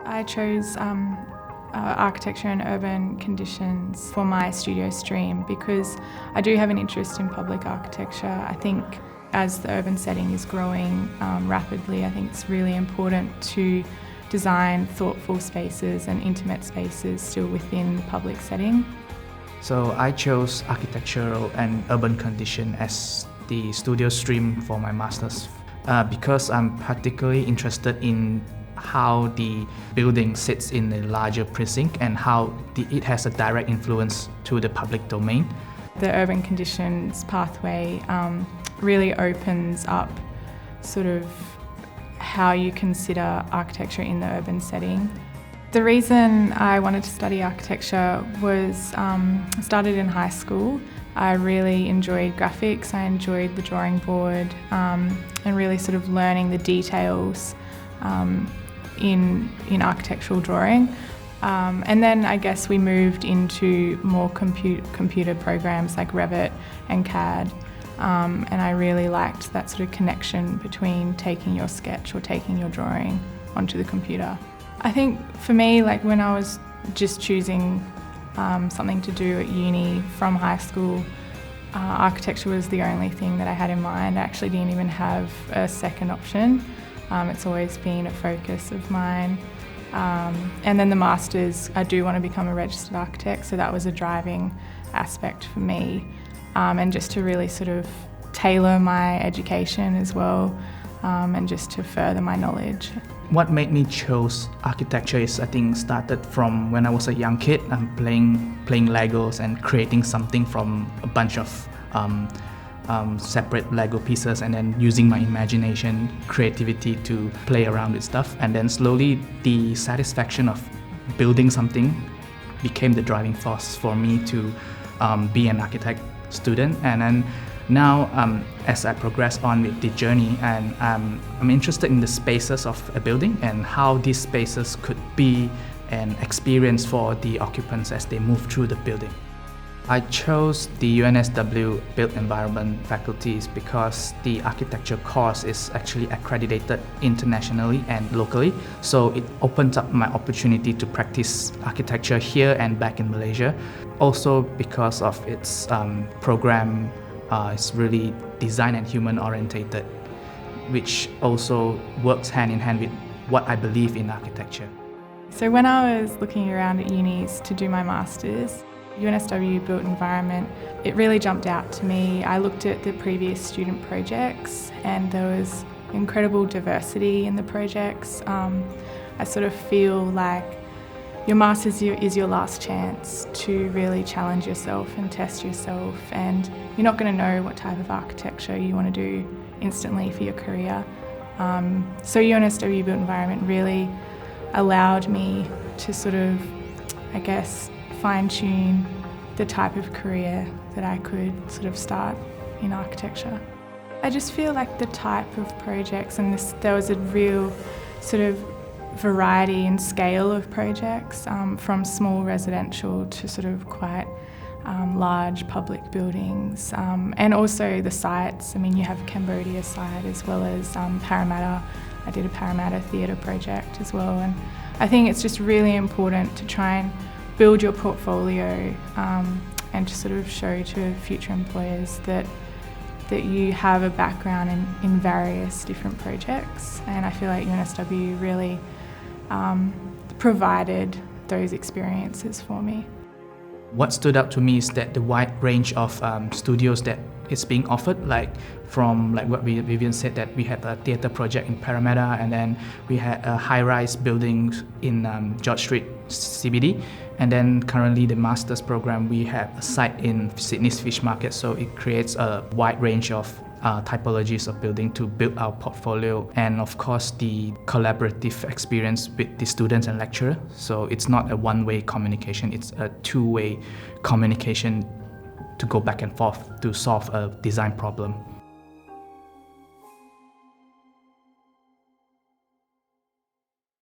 I chose architecture and urban conditions for my studio stream because I do have an interest in public architecture. I think as the urban setting is growing rapidly, I think it's really important to design thoughtful spaces and intimate spaces still within the public setting. So I chose architectural and urban condition as the studio stream for my master's because I'm particularly interested in how the building sits in a larger precinct and how it has a direct influence to the public domain. The urban conditions pathway really opens up sort of how you consider architecture in the urban setting. The reason I wanted to study architecture was started in high school. I really enjoyed graphics, I enjoyed the drawing board and really sort of learning the details in architectural drawing. And then I guess we moved into more computer programs like Revit and CAD. And I really liked that sort of connection between taking your sketch or taking your drawing onto the computer. I think for me, like when I was just choosing something to do at uni from high school, architecture was the only thing that I had in mind. I actually didn't even have a second option. It's always been a focus of mine. And then the Masters, I do want to become a registered architect, so that was a driving aspect for me. And just to really sort of tailor my education as well, and just to further my knowledge. What made me choose architecture is I think started from when I was a young kid. I'm playing Legos and creating something from a bunch of separate Lego pieces and then using my imagination, creativity to play around with stuff. And then slowly the satisfaction of building something became the driving force for me to be an architect student. And then now as I progress on with the journey, and I'm interested in the spaces of a building and how these spaces could be an experience for the occupants as they move through the building. I chose the UNSW Built Environment faculties because the architecture course is actually accredited internationally and locally, so it opens up my opportunity to practice architecture here and back in Malaysia. Also because of its program, it's really design and human orientated, which also works hand in hand with what I believe in architecture. So when I was looking around at unis to do my Masters, UNSW Built Environment, it really jumped out to me. I looked at the previous student projects and there was incredible diversity in the projects. I sort of feel like your Masters is your last chance to really challenge yourself and test yourself, and you're not going to know what type of architecture you want to do instantly for your career. So UNSW Built Environment really allowed me to sort of, I guess, fine-tune the type of career that I could sort of start in architecture. I just feel like the type of projects, and there was a real sort of variety and scale of projects, from small residential to sort of quite large public buildings, and also the sites. I mean, you have Cambodia site as well as Parramatta. I did a Parramatta theatre project as well, and I think it's just really important to try and build your portfolio and to sort of show to future employers that you have a background in various different projects. And I feel like UNSW really provided those experiences for me. What stood out to me is that the wide range of studios that is being offered, like from like what Vivian said, that we had a theatre project in Parramatta, and then we had a high-rise building in George Street CBD, and then currently the master's program we have a site in Sydney's Fish Market, so it creates a wide range of typologies of building to build our portfolio, and of course the collaborative experience with the students and lecturer. So it's not a one-way communication, it's a two-way communication to go back and forth to solve a design problem.